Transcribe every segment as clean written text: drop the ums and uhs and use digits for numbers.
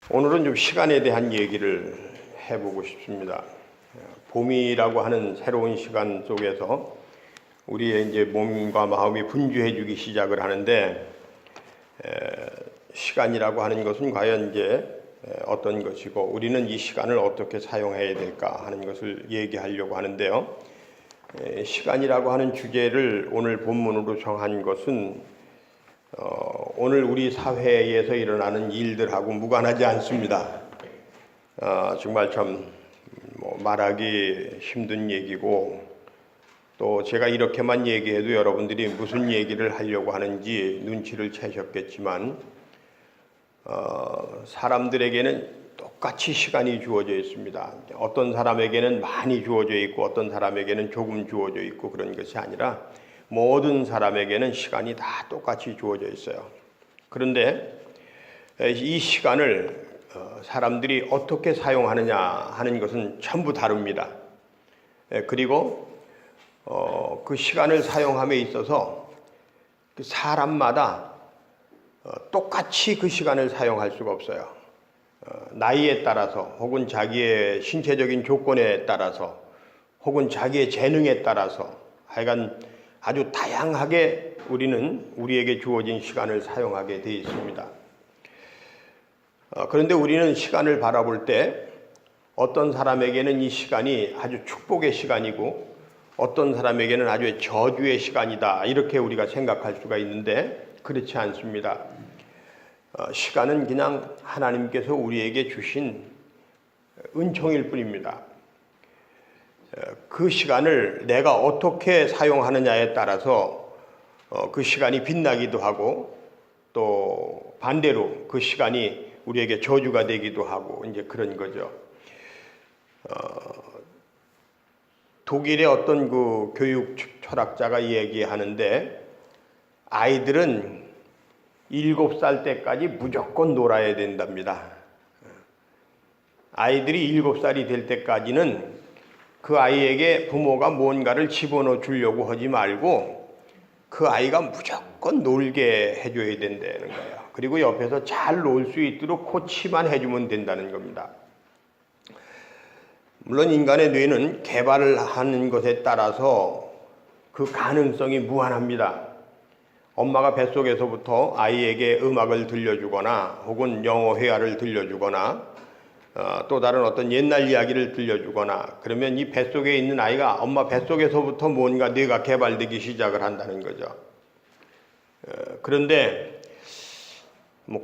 오늘은 좀 시간에 대한 얘기를 해보고 싶습니다. 봄이라고 하는 새로운 시간 속에서 우리의 이제 몸과 마음이 분주해지기 시작을 하는데, 시간이라고 하는 것은 과연 이제 어떤 것이고 우리는 이 시간을 어떻게 사용해야 될까 하는 것을 얘기하려고 하는데요. 시간이라고 하는 주제를 오늘 본문으로 정한 것은 오늘 우리 사회에서 일어나는 일들하고 무관하지 않습니다. 정말 참 말하기 힘든 얘기고, 또 제가 이렇게만 얘기해도 여러분들이 무슨 얘기를 하려고 하는지 눈치를 채셨겠지만, 사람들에게는 똑같이 시간이 주어져 있습니다. 어떤 사람에게는 많이 주어져 있고 어떤 사람에게는 조금 주어져 있고 그런 것이 아니라 모든 사람에게는 시간이 다 똑같이 주어져 있어요. 그런데 이 시간을 사람들이 어떻게 사용하느냐 하는 것은 전부 다릅니다. 그리고 그 시간을 사용함에 있어서 사람마다 똑같이 그 시간을 사용할 수가 없어요. 나이에 따라서 혹은 자기의 신체적인 조건에 따라서 혹은 자기의 재능에 따라서 하여간 아주 다양하게 우리는 우리에게 주어진 시간을 사용하게 되어 있습니다. 그런데 우리는 시간을 바라볼 때 어떤 사람에게는 이 시간이 아주 축복의 시간이고 어떤 사람에게는 아주 저주의 시간이다, 이렇게 우리가 생각할 수가 있는데 그렇지 않습니다. 시간은 그냥 하나님께서 우리에게 주신 은총일 뿐입니다. 그 시간을 내가 어떻게 사용하느냐에 따라서 그 시간이 빛나기도 하고 또 반대로 그 시간이 우리에게 저주가 되기도 하고 이제 그런 거죠. 독일의 어떤 그 교육 철학자가 얘기하는데, 아이들은 7살 때까지 무조건 놀아야 된답니다. 아이들이 7살이 될 때까지는 그 아이에게 부모가 뭔가를 집어넣어 주려고 하지 말고 그 아이가 무조건 놀게 해줘야 된다는 거예요. 그리고 옆에서 잘 놀 수 있도록 코치만 해주면 된다는 겁니다. 물론 인간의 뇌는 개발을 하는 것에 따라서 그 가능성이 무한합니다. 엄마가 뱃속에서부터 아이에게 음악을 들려주거나 혹은 영어 회화를 들려주거나 또 다른 어떤 옛날 이야기를 들려주거나 그러면 이 뱃속에 있는 아이가 엄마 뱃속에서부터 뭔가 뇌가 개발되기 시작을 한다는 거죠. 그런데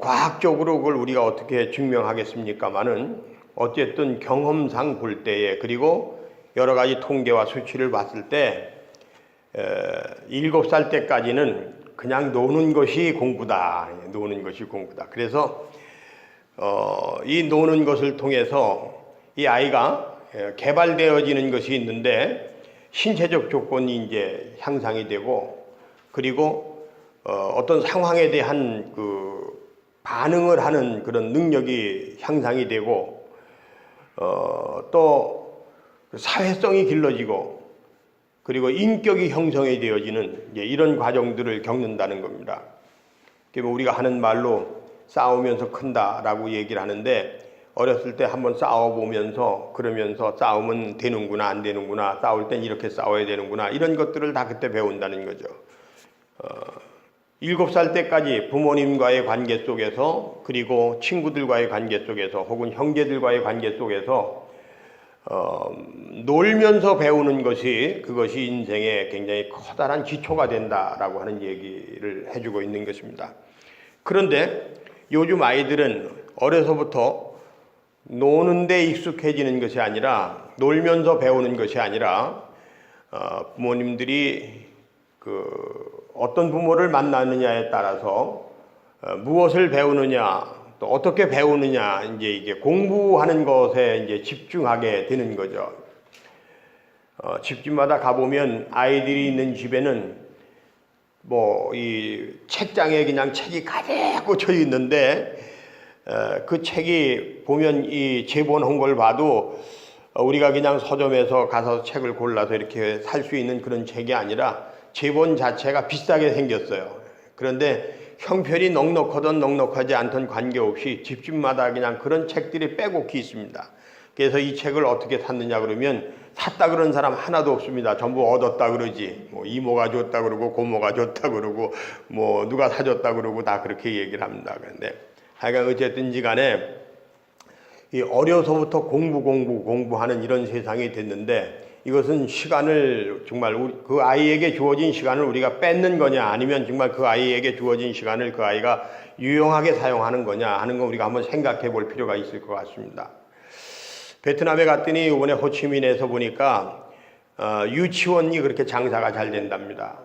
과학적으로 그걸 우리가 어떻게 증명하겠습니까마는 어쨌든 경험상 볼 때에, 그리고 여러 가지 통계와 수치를 봤을 때 7살 때까지는 그냥 노는 것이 공부다. 노는 것이 공부다. 그래서 이 노는 것을 통해서 이 아이가 개발되어지는 것이 있는데 신체적 조건이 이제 향상이 되고, 그리고 어떤 상황에 대한 그 반응을 하는 그런 능력이 향상이 되고, 또 사회성이 길러지고, 그리고 인격이 형성이 되어지는 이제 이런 과정들을 겪는다는 겁니다. 우리가 하는 말로 싸우면서 큰다라고 얘기를 하는데, 어렸을 때 한번 싸워보면서 그러면서 싸우면 되는구나 안 되는구나, 싸울 땐 이렇게 싸워야 되는구나, 이런 것들을 다 그때 배운다는 거죠. 7살 때까지 부모님과의 관계 속에서, 그리고 친구들과의 관계 속에서 혹은 형제들과의 관계 속에서 놀면서 배우는 것이, 그것이 인생의 굉장히 커다란 기초가 된다라고 하는 얘기를 해주고 있는 것입니다. 그런데 요즘 아이들은 어려서부터 노는 데 익숙해지는 것이 아니라, 놀면서 배우는 것이 아니라 부모님들이 어떤 부모를 만나느냐에 따라서 무엇을 배우느냐, 또 어떻게 배우느냐, 이제 공부하는 것에 이제 집중하게 되는 거죠. 집집마다 가보면 아이들이 있는 집에는 이 책장에 그냥 책이 가득 꽂혀 있는데, 그 책이 보면 이 제본한 걸 봐도 우리가 그냥 서점에서 가서 책을 골라서 이렇게 살 수 있는 그런 책이 아니라 제본 자체가 비싸게 생겼어요. 그런데 형편이 넉넉하든 넉넉하지 않든 관계없이 집집마다 그냥 그런 책들이 빼곡히 있습니다. 그래서 이 책을 어떻게 샀느냐 그러면 샀다 그런 사람 하나도 없습니다. 전부 얻었다 그러지. 뭐 이모가 줬다 그러고 고모가 줬다 그러고 뭐 누가 사줬다 그러고 다 그렇게 얘기를 합니다. 그런데 하여간 어쨌든지 간에 이 어려서부터 공부하는 이런 세상이 됐는데 이것은 시간을 정말 그 아이에게 주어진 시간을 우리가 뺏는 거냐 아니면 정말 그 아이에게 주어진 시간을 그 아이가 유용하게 사용하는 거냐 하는 거 우리가 한번 생각해 볼 필요가 있을 것 같습니다. 베트남에 갔더니 이번에 호치민에서 보니까 유치원이 그렇게 장사가 잘 된답니다.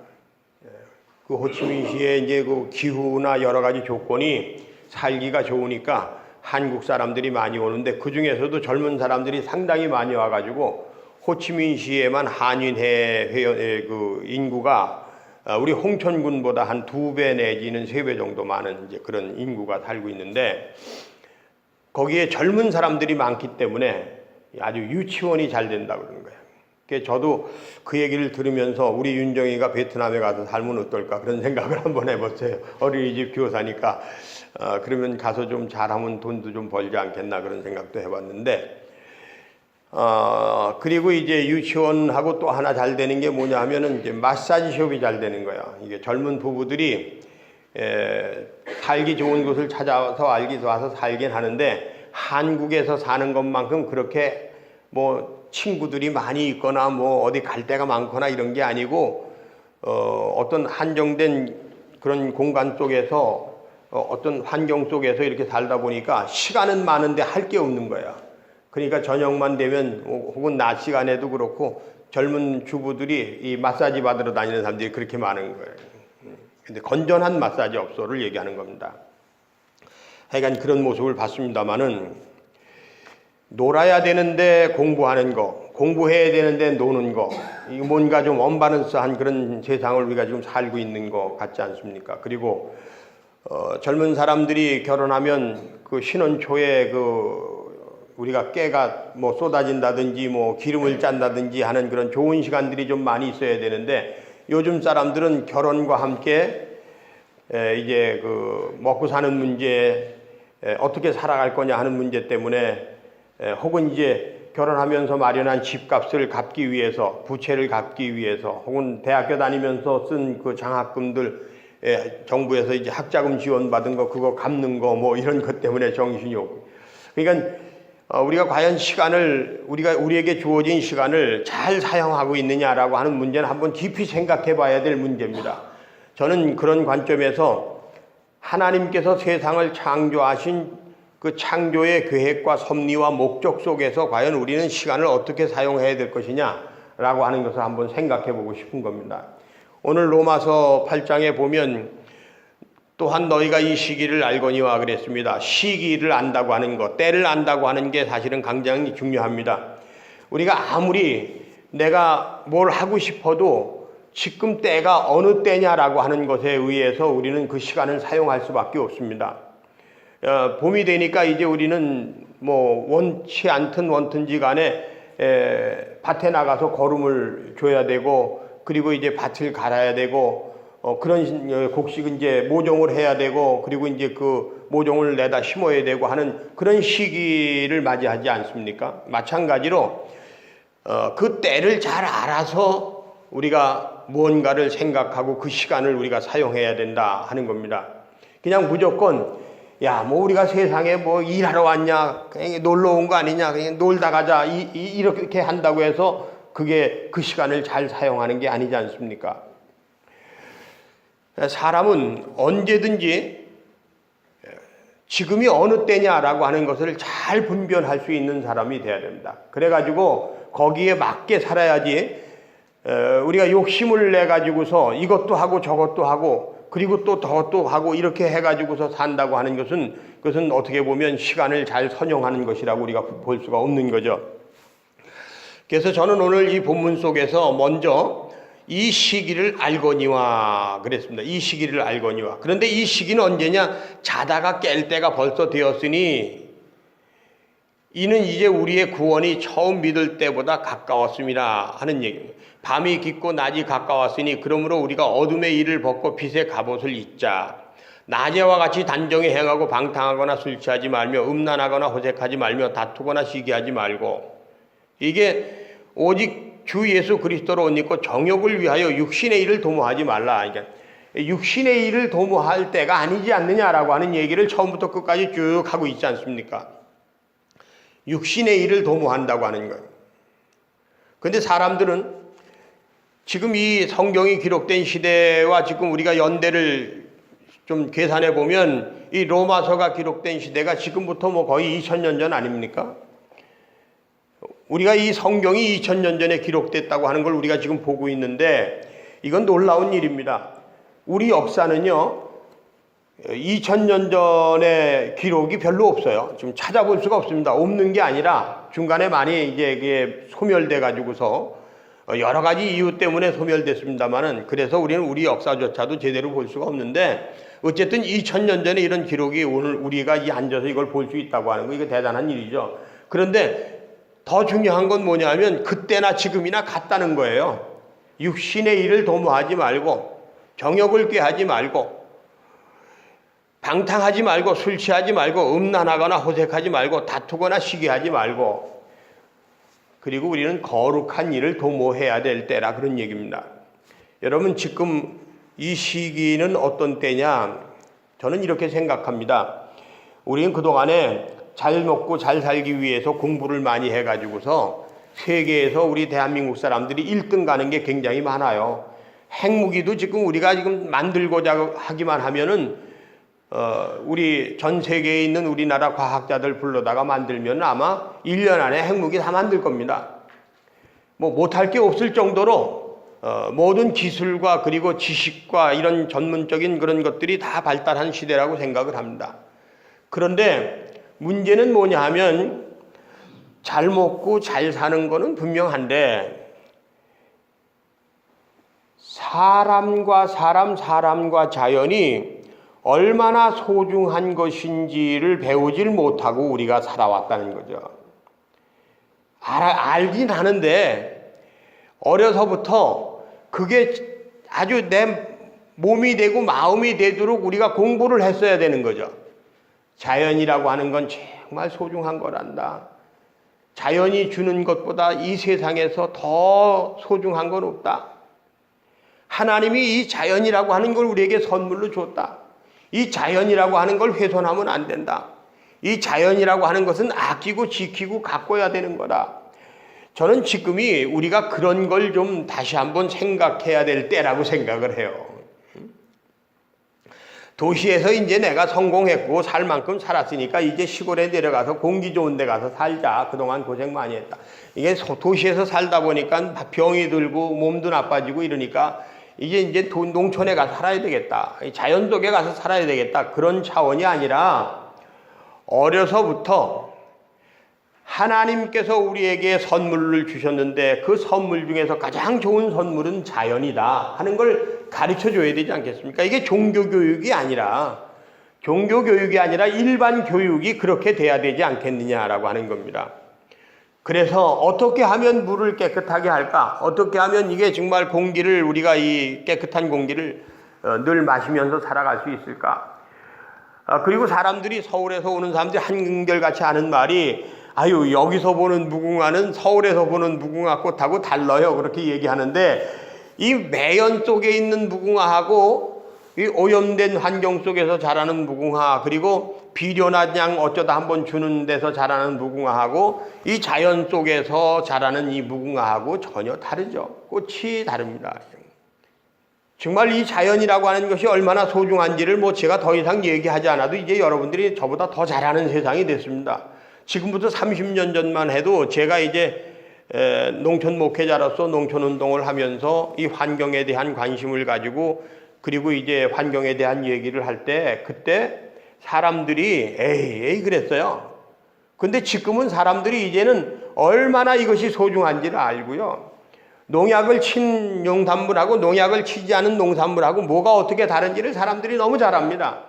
그 호치민시에 이제 그 기후나 여러 가지 조건이 살기가 좋으니까 한국 사람들이 많이 오는데 그 중에서도 젊은 사람들이 상당히 많이 와가지고 호치민시에만 한인회 회원의 그 인구가 우리 홍천군보다 한 2배 내지는 3배 정도 많은 이제 그런 인구가 살고 있는데 거기에 젊은 사람들이 많기 때문에 아주 유치원이 잘 된다고 그러는 거예요. 그래서 저도 그 얘기를 들으면서 우리 윤정이가 베트남에 가서 살면 어떨까 그런 생각을 한번 해봤어요. 어린이집 교사니까 그러면 가서 좀 잘하면 돈도 좀 벌지 않겠나 그런 생각도 해봤는데 그리고 이제 유치원하고 또 하나 잘 되는 게 뭐냐 하면은 이제 마사지숍이 잘 되는 거야. 이게 젊은 부부들이 살기 좋은 곳을 찾아서 와서 살긴 하는데 한국에서 사는 것만큼 그렇게 뭐 친구들이 많이 있거나 뭐 어디 갈 데가 많거나 이런 게 아니고 어떤 한정된 그런 공간 속에서 어떤 환경 속에서 이렇게 살다 보니까 시간은 많은데 할 게 없는 거야. 그러니까 저녁만 되면 혹은 낮 시간에도 그렇고 젊은 주부들이 이 마사지 받으러 다니는 사람들이 그렇게 많은 거예요. 근데 건전한 마사지 업소를 얘기하는 겁니다. 하여간 그런 모습을 봤습니다마는 놀아야 되는데 공부하는 거, 공부해야 되는데 노는 거, 이거 뭔가 좀 언밸런스한 그런 세상을 우리가 지금 살고 있는 것 같지 않습니까? 그리고 젊은 사람들이 결혼하면 그 신혼 초에 우리가 깨가 뭐 쏟아진다든지 뭐 기름을 짠다든지 하는 그런 좋은 시간들이 좀 많이 있어야 되는데 요즘 사람들은 결혼과 함께 이제 그 먹고 사는 문제, 어떻게 살아갈 거냐 하는 문제 때문에 혹은 이제 결혼하면서 마련한 집값을 갚기 위해서, 부채를 갚기 위해서, 혹은 대학교 다니면서 쓴 그 장학금들 정부에서 이제 학자금 지원받은 거 그거 갚는 거 뭐 이런 것 때문에 정신이 없고. 그러니까 우리가 과연 우리에게 주어진 시간을 잘 사용하고 있느냐라고 하는 문제는 한번 깊이 생각해 봐야 될 문제입니다. 저는 그런 관점에서 하나님께서 세상을 창조하신 그 창조의 계획과 섭리와 목적 속에서 과연 우리는 시간을 어떻게 사용해야 될 것이냐라고 하는 것을 한번 생각해 보고 싶은 겁니다. 오늘 로마서 8장에 보면 또한 너희가 이 시기를 알거니와 그랬습니다. 시기를 안다고 하는 것, 때를 안다고 하는 게 사실은 굉장히 중요합니다. 우리가 아무리 내가 뭘 하고 싶어도 지금 때가 어느 때냐라고 하는 것에 의해서 우리는 그 시간을 사용할 수밖에 없습니다. 봄이 되니까 이제 우리는 뭐 원치 않든 원든지 간에 밭에 나가서 거름을 줘야 되고 그리고 이제 밭을 갈아야 되고 그런 곡식 이제 모종을 해야 되고 그리고 이제 그 모종을 내다 심어야 되고 하는 그런 시기를 맞이하지 않습니까? 마찬가지로 그 때를 잘 알아서 우리가 무언가를 생각하고 그 시간을 우리가 사용해야 된다 하는 겁니다. 그냥 무조건 야, 뭐 우리가 세상에 뭐 일하러 왔냐, 그냥 놀러 온 거 아니냐, 그냥 놀다 가자 이렇게 한다고 해서 그게 그 시간을 잘 사용하는 게 아니지 않습니까? 사람은 언제든지 지금이 어느 때냐라고 하는 것을 잘 분별할 수 있는 사람이 돼야 됩니다. 그래가지고 거기에 맞게 살아야지 우리가 욕심을 내가지고서 이것도 하고 저것도 하고 그리고 또 저것도 하고 이렇게 해가지고서 산다고 하는 그것은 어떻게 보면 시간을 잘 선용하는 것이라고 우리가 볼 수가 없는 거죠. 그래서 저는 오늘 이 본문 속에서 먼저 이 시기를 알거니와 그랬습니다. 이 시기를 알거니와. 그런데 이 시기는 언제냐? 자다가 깰 때가 벌써 되었으니 이는 이제 우리의 구원이 처음 믿을 때보다 가까웠습니다 하는 얘기입니다. 밤이 깊고 낮이 가까웠으니 그러므로 우리가 어둠의 일을 벗고 빛의 갑옷을 입자. 낮에와 같이 단정히 행하고 방탕하거나 술 취하지 말며 음란하거나 호색하지 말며 다투거나 시기하지 말고, 이게 오직 주 예수 그리스도로 옷 입고 정욕을 위하여 육신의 일을 도모하지 말라. 그러니까 육신의 일을 도모할 때가 아니지 않느냐라고 하는 얘기를 처음부터 끝까지 쭉 하고 있지 않습니까? 육신의 일을 도모한다고 하는 거예요. 그런데 사람들은 지금 이 성경이 기록된 시대와 지금 우리가 연대를 좀 계산해 보면 이 로마서가 기록된 시대가 지금부터 뭐 거의 2000년 전 아닙니까? 우리가 이 성경이 2000년 전에 기록됐다고 하는 걸 우리가 지금 보고 있는데 이건 놀라운 일입니다. 우리 역사는요, 2000년 전에 기록이 별로 없어요. 지금 찾아볼 수가 없습니다. 없는 게 아니라 중간에 많이 이제 이게 소멸돼 가지고서 여러 가지 이유 때문에 소멸됐습니다만은, 그래서 우리는 우리 역사조차도 제대로 볼 수가 없는데, 어쨌든 2000년 전에 이런 기록이 오늘 우리가 이 앉아서 이걸 볼 수 있다고 하는 거, 이거 대단한 일이죠. 그런데 더 중요한 건 뭐냐면 그때나 지금이나 같다는 거예요. 육신의 일을 도모하지 말고, 정욕을 꾀하지 말고, 방탕하지 말고, 술 취하지 말고, 음란하거나 호색하지 말고, 다투거나 시기하지 말고, 그리고 우리는 거룩한 일을 도모해야 될 때라, 그런 얘기입니다. 여러분, 지금 이 시기는 어떤 때냐? 저는 이렇게 생각합니다. 우리는 그동안에 잘 먹고 잘 살기 위해서 공부를 많이 해가지고서 세계에서 우리 대한민국 사람들이 1등 가는 게 굉장히 많아요. 핵무기도 지금 우리가 지금 만들고자 하기만 하면은 우리 전 세계에 있는 우리나라 과학자들 불러다가 만들면 아마 1년 안에 핵무기 다 만들 겁니다. 뭐 못할 게 없을 정도로 모든 기술과 그리고 지식과 이런 전문적인 그런 것들이 다 발달한 시대라고 생각을 합니다. 그런데 문제는 뭐냐 하면 잘 먹고 잘 사는 거는 분명한데 사람과 사람과 자연이 얼마나 소중한 것인지를 배우질 못하고 우리가 살아왔다는 거죠. 알긴 하는데 어려서부터 그게 아주 내 몸이 되고 마음이 되도록 우리가 공부를 했어야 되는 거죠. 자연이라고 하는 건 정말 소중한 거란다. 자연이 주는 것보다 이 세상에서 더 소중한 건 없다. 하나님이 이 자연이라고 하는 걸 우리에게 선물로 줬다. 이 자연이라고 하는 걸 훼손하면 안 된다. 이 자연이라고 하는 것은 아끼고 지키고 가꿔야 되는 거다. 저는 지금이 우리가 그런 걸 좀 다시 한번 생각해야 될 때라고 생각을 해요. 도시에서 이제 내가 성공했고 살 만큼 살았으니까 이제 시골에 내려가서 공기 좋은 데 가서 살자. 그동안 고생 많이 했다. 이게 도시에서 살다 보니까 병이 들고 몸도 나빠지고 이러니까 이제 농촌에 가서 살아야 되겠다. 자연 속에 가서 살아야 되겠다. 그런 차원이 아니라 어려서부터 하나님께서 우리에게 선물을 주셨는데 그 선물 중에서 가장 좋은 선물은 자연이다 하는 걸 가르쳐 줘야 되지 않겠습니까? 이게 종교교육이 아니라 일반 교육이 그렇게 돼야 되지 않겠느냐라고 하는 겁니다. 그래서 어떻게 하면 물을 깨끗하게 할까? 어떻게 하면 이게 정말 공기를 우리가 이 깨끗한 공기를 늘 마시면서 살아갈 수 있을까? 그리고 사람들이 서울에서 오는 사람들이 한결같이 하는 말이 아유 여기서 보는 무궁화는 서울에서 보는 무궁화 꽃하고 달라요. 그렇게 얘기하는데 이 매연 속에 있는 무궁화하고 이 오염된 환경 속에서 자라는 무궁화 그리고 비료나 그냥 어쩌다 한번 주는 데서 자라는 무궁화하고 이 자연 속에서 자라는 이 무궁화하고 전혀 다르죠. 꽃이 다릅니다. 정말 이 자연이라고 하는 것이 얼마나 소중한지를 뭐 제가 더 이상 얘기하지 않아도 이제 여러분들이 저보다 더 잘 아는 세상이 됐습니다. 지금부터 30년 전만 해도 제가 이제 농촌 목회자로서 농촌 운동을 하면서 이 환경에 대한 관심을 가지고 그리고 이제 환경에 대한 얘기를 할 때 그때 사람들이 에이 그랬어요. 근데 지금은 사람들이 이제는 얼마나 이것이 소중한지를 알고요. 농약을 친 농산물하고 농약을 치지 않은 농산물하고 뭐가 어떻게 다른지를 사람들이 너무 잘 압니다.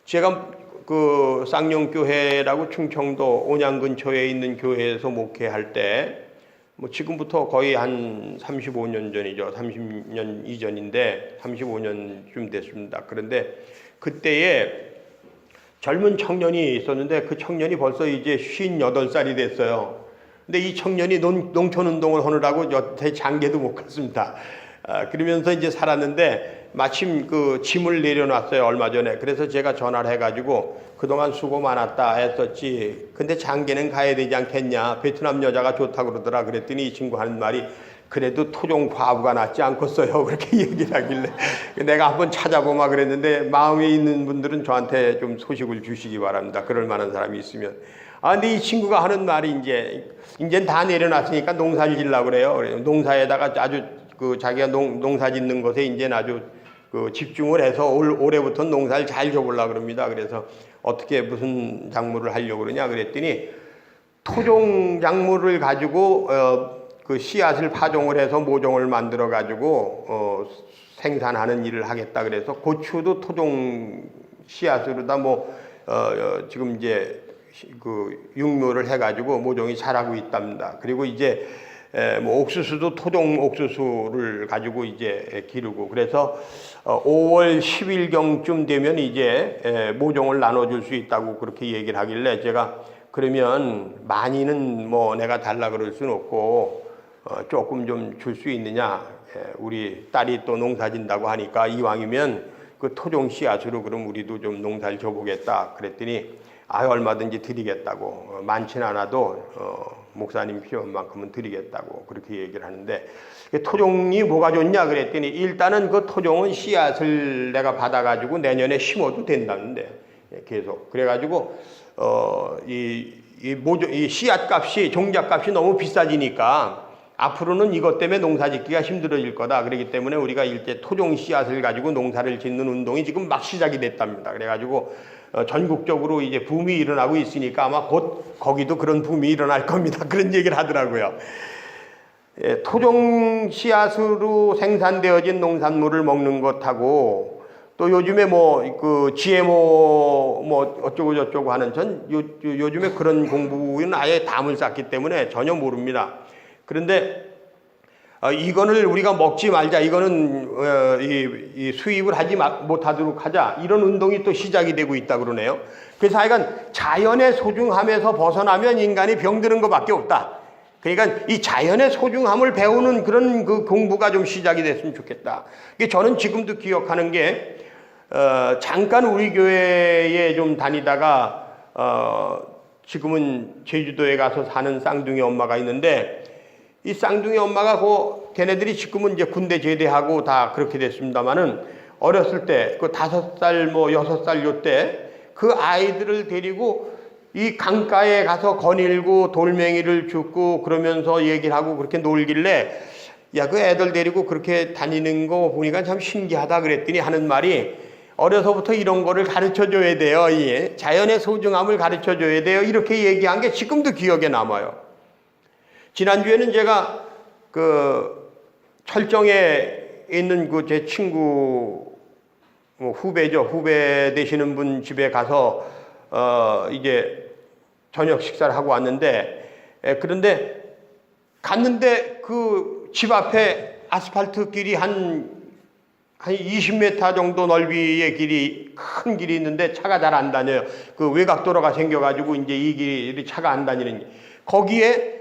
제가 그 쌍용교회라고 충청도 온양 근처에 있는 교회에서 목회할 때 뭐 지금부터 거의 한 35년 전이죠. 30년 이전인데 35년쯤 됐습니다. 그런데 그때에 젊은 청년이 있었는데 그 청년이 벌써 이제 58살이 됐어요. 근데 이 청년이 농촌운동을 하느라고 여태 장계도 못 갔습니다. 그러면서 이제 살았는데 마침 그 짐을 내려놨어요, 얼마 전에. 그래서 제가 전화를 해가지고 그동안 수고 많았다 했었지. 근데 장계는 가야 되지 않겠냐. 베트남 여자가 좋다고 그러더라. 그랬더니 이 친구 하는 말이 그래도 토종 과부가 낫지 않겠어요. 그렇게 얘기를 하길래 내가 한번 찾아보마 그랬는데 마음에 있는 분들은 저한테 좀 소식을 주시기 바랍니다. 그럴 만한 사람이 있으면. 근데 이 친구가 하는 말이 이제는 다 내려놨으니까 농사를 지려고 그래요. 농사에다가 아주 그 자기가 농사 짓는 것에 이제는 아주 그 집중을 해서 올해부터 농사를 잘 줘보려고 그럽니다. 그래서 어떻게 무슨 작물을 하려고 그러냐 그랬더니 토종 작물을 가지고 그 씨앗을 파종을 해서 모종을 만들어 가지고 생산하는 일을 하겠다 그래서 고추도 토종 씨앗으로다 지금 이제 그 육묘를 해가지고 모종이 자라고 있답니다. 그리고 이제 뭐 옥수수도 토종 옥수수를 가지고 이제 기르고 그래서 5월 10일경쯤 되면 이제 모종을 나눠줄 수 있다고 그렇게 얘기를 하길래 제가 그러면 많이는 뭐 내가 달라 그럴 수는 없고 조금 좀 줄 수 있느냐. 우리 딸이 또 농사 진다고 하니까 이왕이면 그 토종 씨앗으로 그럼 우리도 좀 농사를 줘보겠다. 그랬더니 얼마든지 드리겠다고. 많지는 않아도 목사님 필요한 만큼은 드리겠다고 그렇게 얘기를 하는데 토종이 뭐가 좋냐 그랬더니 일단은 그 토종은 씨앗을 내가 받아가지고 내년에 심어도 된다는데 계속 그래가지고 이 씨앗 값이 종자 값이 너무 비싸지니까 앞으로는 이것 때문에 농사 짓기가 힘들어질 거다. 그렇기 때문에 우리가 일제 토종 씨앗을 가지고 농사를 짓는 운동이 지금 막 시작이 됐답니다. 그래가지고 전국적으로 이제 붐이 일어나고 있으니까 아마 곧 거기도 그런 붐이 일어날 겁니다. 그런 얘기를 하더라고요. 토종 씨앗으로 생산되어진 농산물을 먹는 것하고 또 요즘에 그 GMO 어쩌고 저쩌고 하는 요즘에 그런 공부는 아예 담을 쌌기 때문에 전혀 모릅니다. 그런데 이거를 우리가 먹지 말자. 이거는 이 수입을 하지 못하도록 하자. 이런 운동이 또 시작이 되고 있다 그러네요. 그래서 하여간 자연의 소중함에서 벗어나면 인간이 병드는 것밖에 없다. 그러니까 이 자연의 소중함을 배우는 그런 그 공부가 좀 시작이 됐으면 좋겠다. 저는 지금도 기억하는 게 잠깐 우리 교회에 좀 다니다가 지금은 제주도에 가서 사는 쌍둥이 엄마가 있는데 이 쌍둥이 엄마가 걔네들이 지금은 이제 군대 제대하고 다 그렇게 됐습니다만은 어렸을 때 그 5살 6살 요때 그 아이들을 데리고 이 강가에 가서 거닐고 돌멩이를 줍고 그러면서 얘기를 하고 그렇게 놀길래 야, 그 애들 데리고 그렇게 다니는 거 보니까 참 신기하다 그랬더니 하는 말이 어려서부터 이런 거를 가르쳐 줘야 돼요. 자연의 소중함을 가르쳐 줘야 돼요. 이렇게 얘기한 게 지금도 기억에 남아요. 지난주에는 제가 그 철정에 있는 그 제 친구 후배 되시는 분 집에 가서 이제 저녁 식사를 하고 왔는데 그런데 갔는데 그 집 앞에 아스팔트 길이 한 20m 정도 넓이의 큰 길이 있는데 차가 잘 안 다녀요. 그 외곽도로가 생겨가지고 이제 이 길이 차가 안 다니는 거기에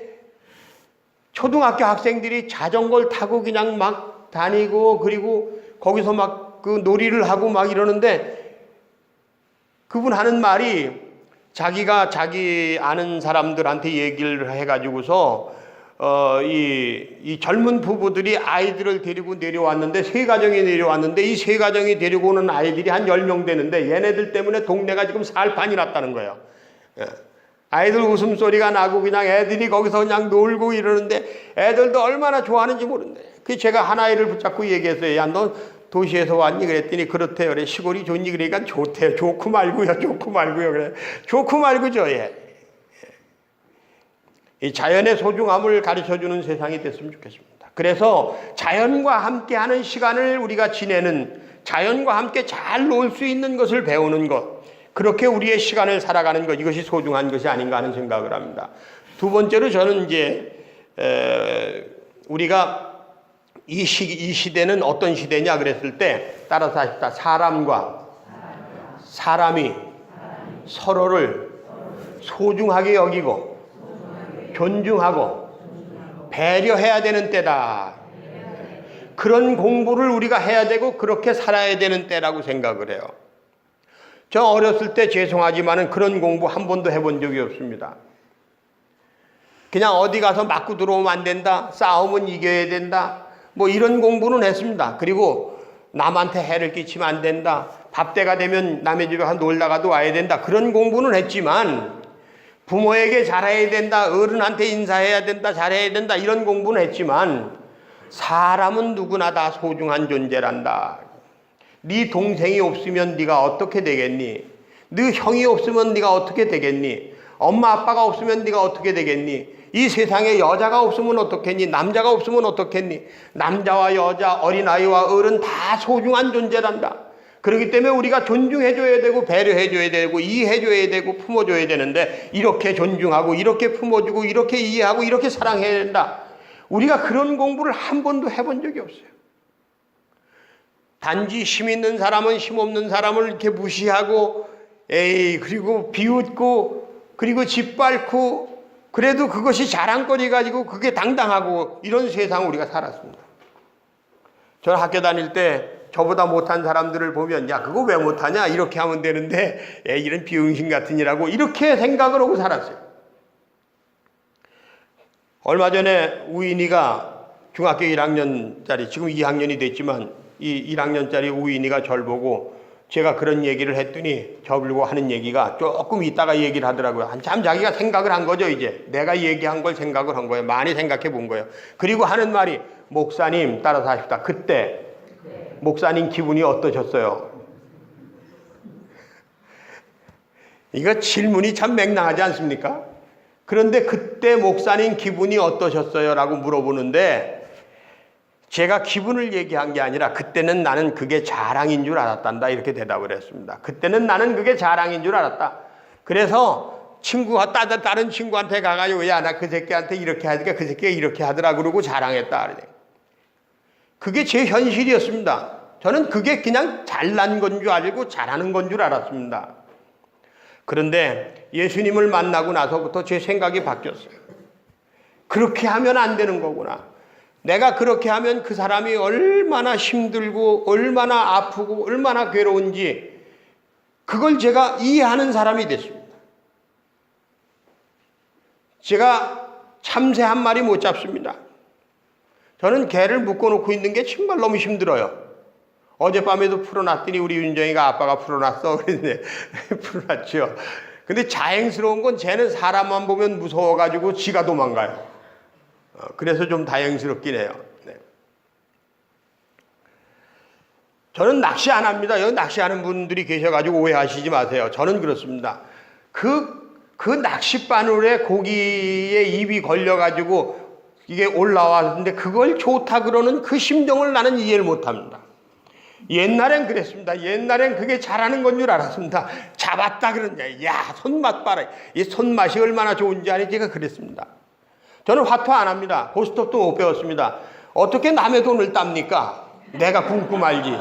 초등학교 학생들이 자전거를 타고 그냥 막 다니고 그리고 거기서 막 그 놀이를 하고 막 이러는데 그분 하는 말이 자기가 자기 아는 사람들한테 얘기를 해가지고서 이 젊은 부부들이 아이들을 데리고 내려왔는데 3가정이 내려왔는데 이 3가정이 데리고 오는 아이들이 한 10명 되는데 얘네들 때문에 동네가 지금 살판이 났다는 거예요. 아이들 웃음소리가 나고 그냥 애들이 거기서 그냥 놀고 이러는데 애들도 얼마나 좋아하는지 모르는데 그 제가 한 아이를 붙잡고 얘기했어요. 야, 너 도시에서 왔니? 그랬더니 그렇대요. 그래. 시골이 좋니? 그러니까 좋대요. 좋고 말고요. 좋고 말고요. 그래. 좋고 말고죠. 예. 이 자연의 소중함을 가르쳐주는 세상이 됐으면 좋겠습니다. 그래서 자연과 함께하는 시간을 우리가 지내는 자연과 함께 잘 놀 수 있는 것을 배우는 것 그렇게 우리의 시간을 살아가는 것 이것이 소중한 것이 아닌가 하는 생각을 합니다. 두 번째로 저는 이제 우리가 이 시대는 어떤 시대냐 그랬을 때 따라서 하십시다. 사람과 사람이 서로를 소중하게 여기고 존중하고 배려해야 되는 때다. 그런 공부를 우리가 해야 되고 그렇게 살아야 되는 때라고 생각을 해요. 저 어렸을 때 죄송하지만은 그런 공부 한 번도 해본 적이 없습니다. 그냥 어디 가서 맞고 들어오면 안 된다, 싸우면 이겨야 된다, 뭐 이런 공부는 했습니다. 그리고 남한테 해를 끼치면 안 된다, 밥때가 되면 남의 집에 가서 놀다가도 와야 된다, 그런 공부는 했지만 부모에게 잘해야 된다, 어른한테 인사해야 된다, 잘해야 된다, 이런 공부는 했지만 사람은 누구나 다 소중한 존재란다. 네 동생이 없으면 네가 어떻게 되겠니? 네 형이 없으면 네가 어떻게 되겠니? 엄마 아빠가 없으면 네가 어떻게 되겠니? 이 세상에 여자가 없으면 어떻겠니? 남자가 없으면 어떻겠니? 남자와 여자, 어린아이와 어른 다 소중한 존재란다. 그렇기 때문에 우리가 존중해줘야 되고 배려해줘야 되고 이해해줘야 되고 품어줘야 되는데 이렇게 존중하고 이렇게 품어주고 이렇게 이해하고 이렇게 사랑해야 된다. 우리가 그런 공부를 한 번도 해본 적이 없어요. 단지 힘 있는 사람은 힘 없는 사람을 이렇게 무시하고 그리고 비웃고 그리고 짓밟고 그래도 그것이 자랑거리 가지고 그게 당당하고 이런 세상 우리가 살았습니다. 저는 학교 다닐 때 저보다 못한 사람들을 보면 야 그거 왜 못하냐 이렇게 하면 되는데 이런 비응신 같은 일하고 이렇게 생각을 하고 살았어요. 얼마 전에 우인이가 중학교 1학년짜리 지금 2학년이 됐지만 이 1학년짜리 우인이가 저를 보고 제가 그런 얘기를 했더니 저보고 하는 얘기가 조금 있다가 얘기를 하더라고요. 한참 자기가 생각을 한 거죠. 이제 내가 얘기한 걸 생각을 한 거예요. 많이 생각해 본 거예요. 그리고 하는 말이 목사님 따라서 하십시다. 그때 목사님 기분이 어떠셨어요? 이거 질문이 참 맹랑하지 않습니까? 그런데 그때 목사님 기분이 어떠셨어요? 라고 물어보는데 제가 기분을 얘기한 게 아니라 그때는 나는 그게 자랑인 줄 알았단다 이렇게 대답을 했습니다. 그때는 나는 그게 자랑인 줄 알았다. 그래서 친구가 다른 친구한테 가가지고 야 나 그 새끼한테 이렇게 하니까 그 새끼가 이렇게 하더라 그러고 자랑했다. 그게 제 현실이었습니다. 저는 그게 그냥 잘난 건 줄 알고 잘하는 건 줄 알았습니다. 그런데 예수님을 만나고 나서부터 제 생각이 바뀌었어요. 그렇게 하면 안 되는 거구나. 내가 그렇게 하면 그 사람이 얼마나 힘들고 얼마나 아프고 얼마나 괴로운지 그걸 제가 이해하는 사람이 됐습니다. 제가 참새 한 마리 못 잡습니다. 저는 개를 묶어놓고 있는 게 정말 너무 힘들어요. 어젯밤에도 풀어놨더니 우리 윤정이가 아빠가 풀어놨어. 그랬는데 풀어놨죠. 근데 다행스러운 건 쟤는 사람만 보면 무서워가지고 지가 도망가요. 그래서 좀 다행스럽긴 해요. 네. 저는 낚시 안 합니다. 여기 낚시하는 분들이 계셔가지고 오해하시지 마세요. 저는 그렇습니다. 그 낚싯바늘에 고기에 입이 걸려가지고 이게 올라왔는데 그걸 좋다 그러는 그 심정을 나는 이해를 못합니다. 옛날엔 그랬습니다. 옛날엔 그게 잘하는 건 줄 알았습니다. 잡았다 그러냐. 야 손맛 봐라. 이 손맛이 얼마나 좋은지 아니 제가 그랬습니다. 저는 화투 안 합니다. 고스톱도 못 배웠습니다. 어떻게 남의 돈을 땁니까? 내가 굶고 말지.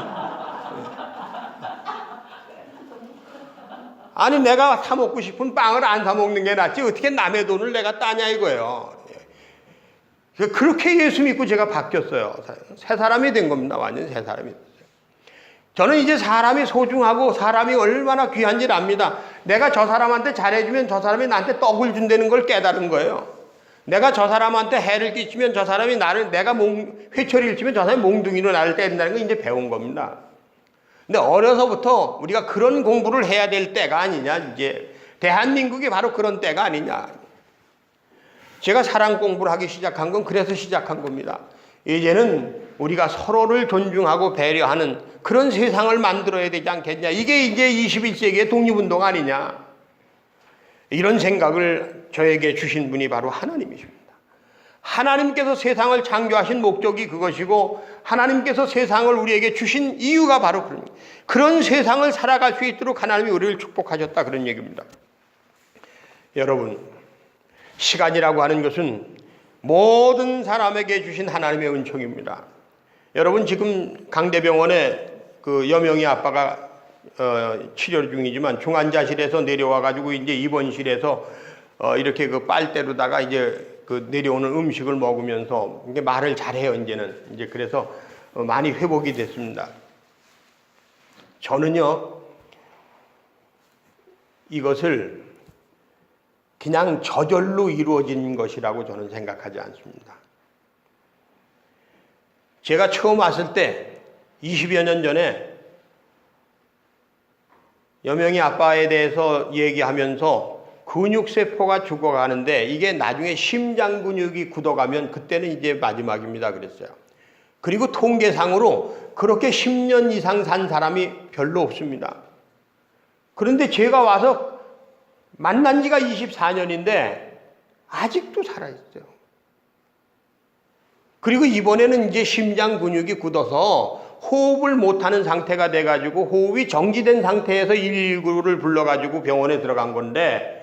아니 내가 사 먹고 싶은 빵을 안 사 먹는 게 낫지 어떻게 남의 돈을 내가 따냐 이거예요. 그렇게 예수 믿고 제가 바뀌었어요. 새 사람이 된 겁니다. 완전 새 사람이 됐어요. 저는 이제 사람이 소중하고 사람이 얼마나 귀한지를 압니다. 내가 저 사람한테 잘해주면 저 사람이 나한테 떡을 준다는 걸 깨달은 거예요. 내가 저 사람한테 해를 끼치면 저 사람이 내가 회초리를 치면 저 사람이 몽둥이로 나를 때린다는 걸 이제 배운 겁니다. 근데 어려서부터 우리가 그런 공부를 해야 될 때가 아니냐, 이제. 대한민국이 바로 그런 때가 아니냐. 제가 사랑 공부를 하기 시작한 건 그래서 시작한 겁니다. 이제는 우리가 서로를 존중하고 배려하는 그런 세상을 만들어야 되지 않겠냐. 이게 이제 21세기의 독립운동 아니냐. 이런 생각을 저에게 주신 분이 바로 하나님이십니다. 하나님께서 세상을 창조하신 목적이 그것이고 하나님께서 세상을 우리에게 주신 이유가 바로 그럽니다. 그런 세상을 살아갈 수 있도록 하나님이 우리를 축복하셨다 그런 얘기입니다. 여러분, 시간이라고 하는 것은 모든 사람에게 주신 하나님의 은총입니다. 여러분 지금 강대병원에 그 여명이 아빠가 치료 중이지만 중환자실에서 내려와가지고 이제 입원실에서 이렇게 그 빨대로다가 이제 그 내려오는 음식을 먹으면서 이게 말을 잘해요. 이제 그래서 많이 회복이 됐습니다. 저는요 이것을 그냥 저절로 이루어진 것이라고 저는 생각하지 않습니다. 제가 처음 왔을 때 20여 년 전에 여명이 아빠에 대해서 얘기하면서 근육세포가 죽어가는데 이게 나중에 심장 근육이 굳어가면 그때는 이제 마지막입니다 그랬어요. 그리고 통계상으로 그렇게 10년 이상 산 사람이 별로 없습니다. 그런데 제가 와서 만난 지가 24년인데 아직도 살아있어요. 그리고 이번에는 이제 심장 근육이 굳어서 호흡을 못하는 상태가 돼가지고 호흡이 정지된 상태에서 119를 불러가지고 병원에 들어간 건데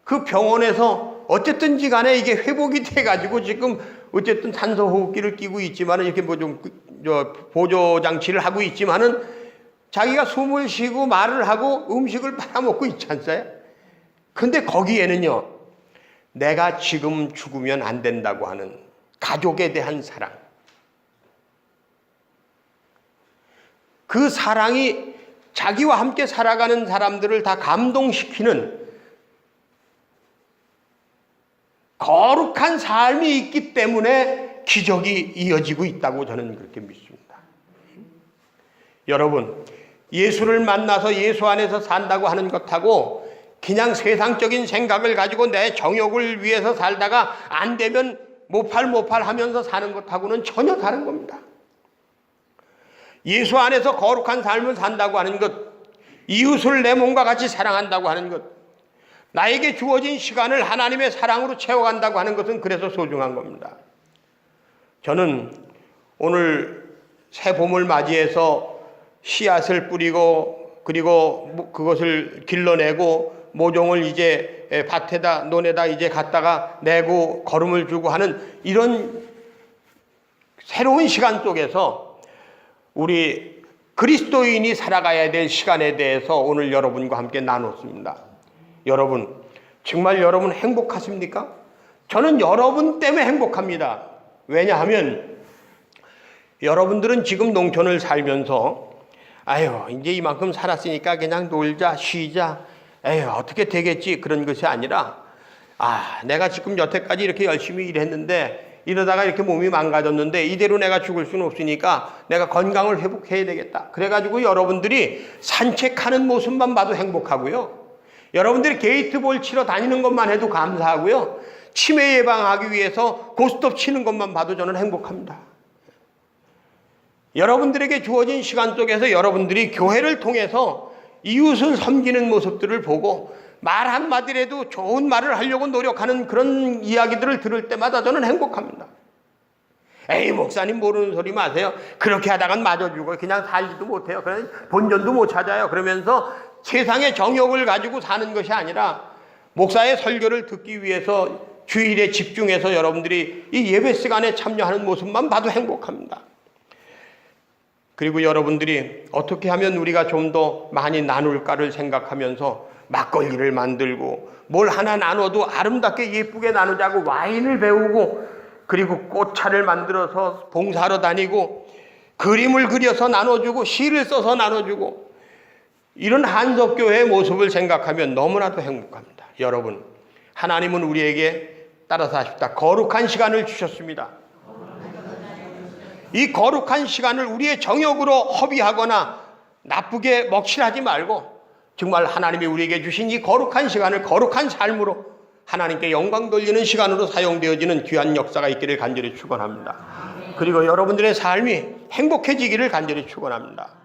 그 병원에서 어쨌든지 간에 이게 회복이 돼가지고 지금 어쨌든 산소호흡기를 끼고 있지만은 이렇게 뭐 좀 보조장치를 하고 있지만은 자기가 숨을 쉬고 말을 하고 음식을 빨아먹고 있지 않어요? 근데 거기에는요 내가 지금 죽으면 안 된다고 하는 가족에 대한 사랑, 그 사랑이 자기와 함께 살아가는 사람들을 다 감동시키는 거룩한 삶이 있기 때문에 기적이 이어지고 있다고 저는 그렇게 믿습니다. 여러분, 예수를 만나서 예수 안에서 산다고 하는 것하고 그냥 세상적인 생각을 가지고 내 정욕을 위해서 살다가 안 되면 모팔 하면서 사는 것하고는 전혀 다른 겁니다. 예수 안에서 거룩한 삶을 산다고 하는 것, 이웃을 내 몸과 같이 사랑한다고 하는 것, 나에게 주어진 시간을 하나님의 사랑으로 채워간다고 하는 것은 그래서 소중한 겁니다. 저는 오늘 새 봄을 맞이해서 씨앗을 뿌리고 그리고 그것을 길러내고 모종을 이제 밭에다 논에다 이제 갖다가 내고 거름을 주고 하는 이런 새로운 시간 속에서 우리 그리스도인이 살아가야 될 시간에 대해서 오늘 여러분과 함께 나눴습니다. 여러분, 정말 여러분 행복하십니까? 저는 여러분 때문에 행복합니다. 왜냐하면 여러분들은 지금 농촌을 살면서 아유 이제 이만큼 살았으니까 그냥 놀자 쉬자 에휴 어떻게 되겠지 그런 것이 아니라 내가 지금 여태까지 이렇게 열심히 일했는데 이러다가 이렇게 몸이 망가졌는데 이대로 내가 죽을 수는 없으니까 내가 건강을 회복해야 되겠다. 그래가지고 여러분들이 산책하는 모습만 봐도 행복하고요. 여러분들이 게이트볼 치러 다니는 것만 해도 감사하고요. 치매 예방하기 위해서 고스톱 치는 것만 봐도 저는 행복합니다. 여러분들에게 주어진 시간 속에서 여러분들이 교회를 통해서 이웃을 섬기는 모습들을 보고 말 한마디라도 좋은 말을 하려고 노력하는 그런 이야기들을 들을 때마다 저는 행복합니다. 에이 목사님 모르는 소리 마세요. 그렇게 하다간 맞아 죽어요. 그냥 살지도 못해요. 그냥 본전도 못 찾아요. 그러면서 세상의 정욕을 가지고 사는 것이 아니라 목사의 설교를 듣기 위해서 주일에 집중해서 여러분들이 이 예배 시간에 참여하는 모습만 봐도 행복합니다. 그리고 여러분들이 어떻게 하면 우리가 좀 더 많이 나눌까를 생각하면서 막걸리를 만들고 뭘 하나 나눠도 아름답게 예쁘게 나누자고 와인을 배우고 그리고 꽃차를 만들어서 봉사하러 다니고 그림을 그려서 나눠주고 시를 써서 나눠주고 이런 한석교회의 모습을 생각하면 너무나도 행복합니다. 여러분, 하나님은 우리에게 따라서 하십시다. 거룩한 시간을 주셨습니다. 이 거룩한 시간을 우리의 정욕으로 허비하거나 나쁘게 먹칠하지 말고 정말 하나님이 우리에게 주신 이 거룩한 시간을 거룩한 삶으로 하나님께 영광 돌리는 시간으로 사용되어지는 귀한 역사가 있기를 간절히 축원합니다. 그리고 여러분들의 삶이 행복해지기를 간절히 축원합니다.